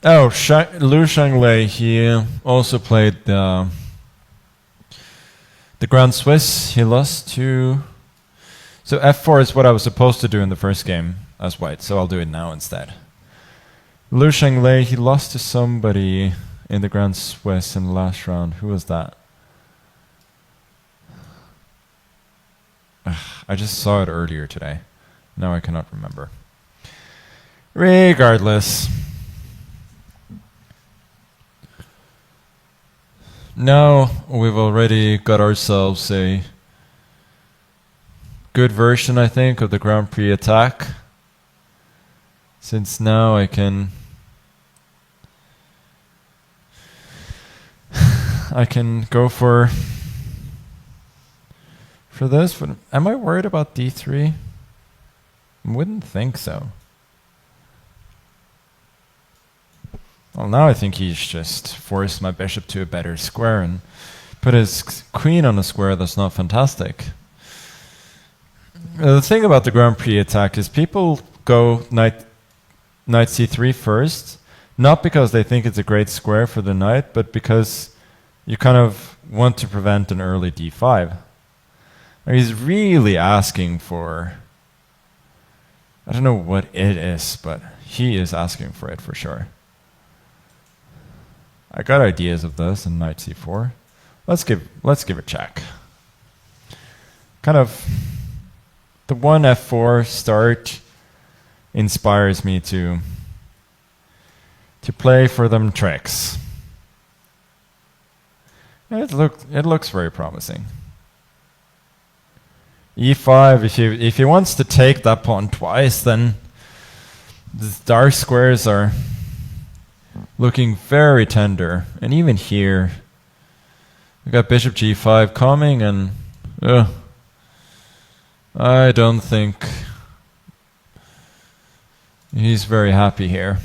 Oh, Lu Shanglei, he also played the Grand Swiss. He lost to... So f4 is what I was supposed to do in the first game as white, so I'll do it now instead. Lu Shanglei, he lost to somebody in the Grand Swiss in the last round. Who was that? I just saw it earlier today. Now I cannot remember. Regardless. Now we've already got ourselves a good version, I think, of the Grand Prix attack. Since now I can go for this. But am I worried about d3? Wouldn't think so. Well, now I think he's just forced my bishop to a better square and put his queen on a square that's not fantastic. The thing about the Grand Prix attack is people go knight c3 first, not because they think it's a great square for the knight, but because you kind of want to prevent an early d5. Now he's really asking for... I don't know what it is, but he is asking for it for sure. I got ideas of this in knight c4. Let's give a check. Kind of the one f4 start inspires me to play for them tricks. It looks very promising. e5, if he wants to take that pawn twice, then the dark squares are looking very tender. And even here, we got bishop g5 coming, and I don't think he's very happy here.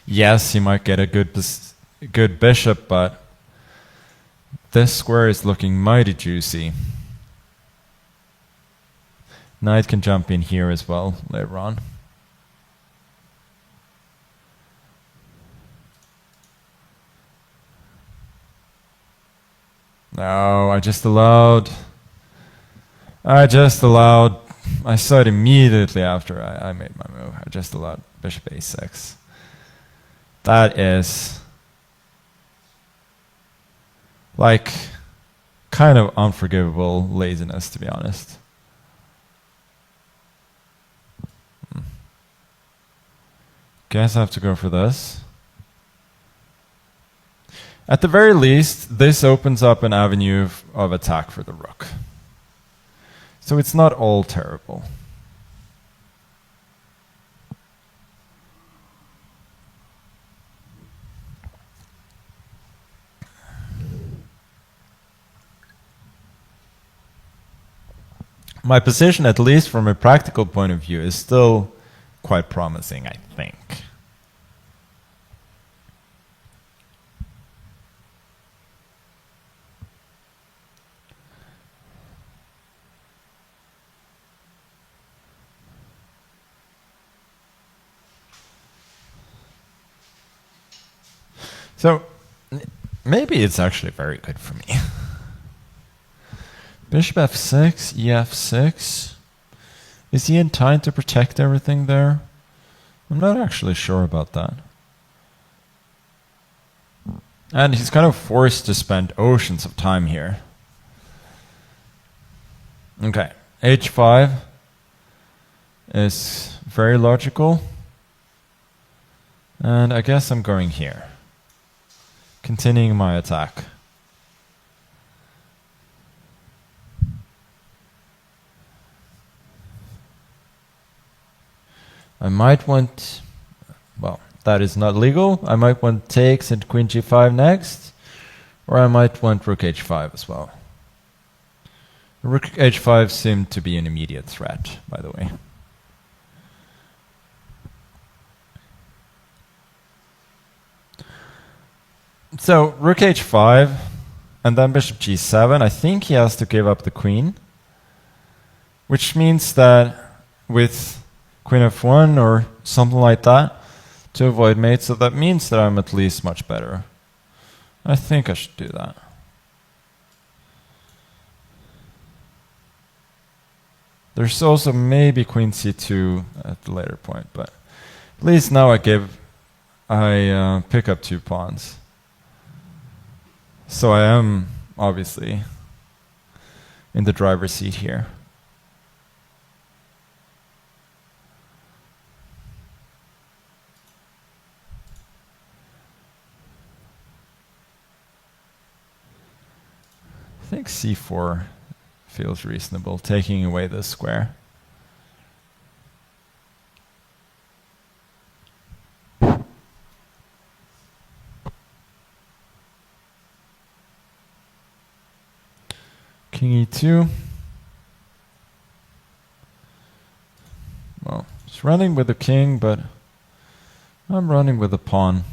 Yes, he might get a good bishop, but this square is looking mighty juicy. Knight can jump in here as well later on. No, I just allowed. I saw it immediately after I made my move. I just allowed bishop a6. That is like kind of unforgivable laziness, to be honest. Guess I have to go for this. At the very least, this opens up an avenue of attack for the rook. So it's not all terrible. My position, at least from a practical point of view, is still quite promising, I think. So maybe it's actually very good for me. Bishop f6, ef6. Is he in time to protect everything there? I'm not actually sure about that. And he's kind of forced to spend oceans of time here. Okay, h5 is very logical. And I guess I'm going here. Continuing my attack. I might want, well, that is not legal. I might want takes and queen g5 next, or I might want rook h5 as well. Rook h5 seemed to be an immediate threat, by the way. So rook h5 and then bishop g7. I think he has to give up the queen, which means that with queen f1 or something like that, to avoid mate, so that means that I'm at least much better. I think I should do that. There's also maybe queen c2 at the later point, but at least now I pick up 2 pawns. So I am obviously in the driver's seat here. I think c4 feels reasonable, taking away this square. King e2. Well, it's running with the king, but I'm running with the pawn.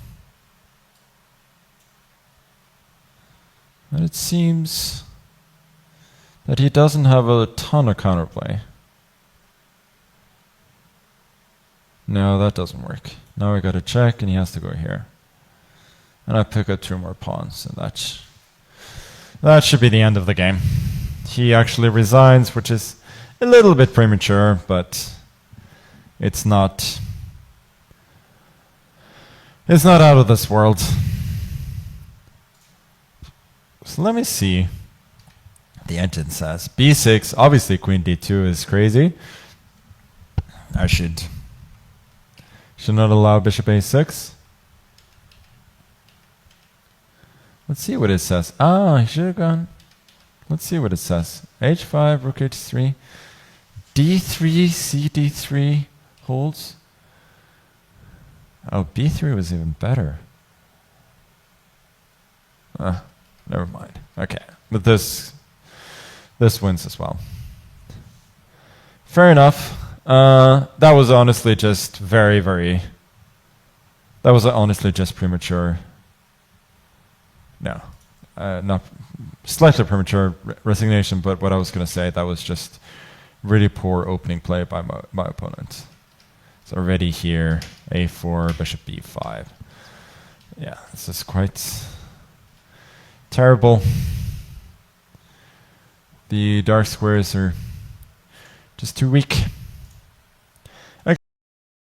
And it seems that he doesn't have a ton of counterplay. No, that doesn't work. Now I got to check, and he has to go here. And I pick up 2 more pawns, and that should be the end of the game. He actually resigns, which is a little bit premature, but it's not out of this world. So let me see. The engine says b6. Obviously, queen d2 is crazy. I should not allow bishop a6. Let's see what it says. He should have gone. Let's see what it says. h5, rook h3, d3, cd3 holds. Oh, b3 was even better. Never mind. Okay, but this wins as well. Fair enough. That was honestly just that was honestly just premature. No, not slightly premature resignation, but what I was going to say, that was just really poor opening play by my opponent. So already here, a4, bishop b5. Yeah, this is quite terrible. The dark squares are just too weak.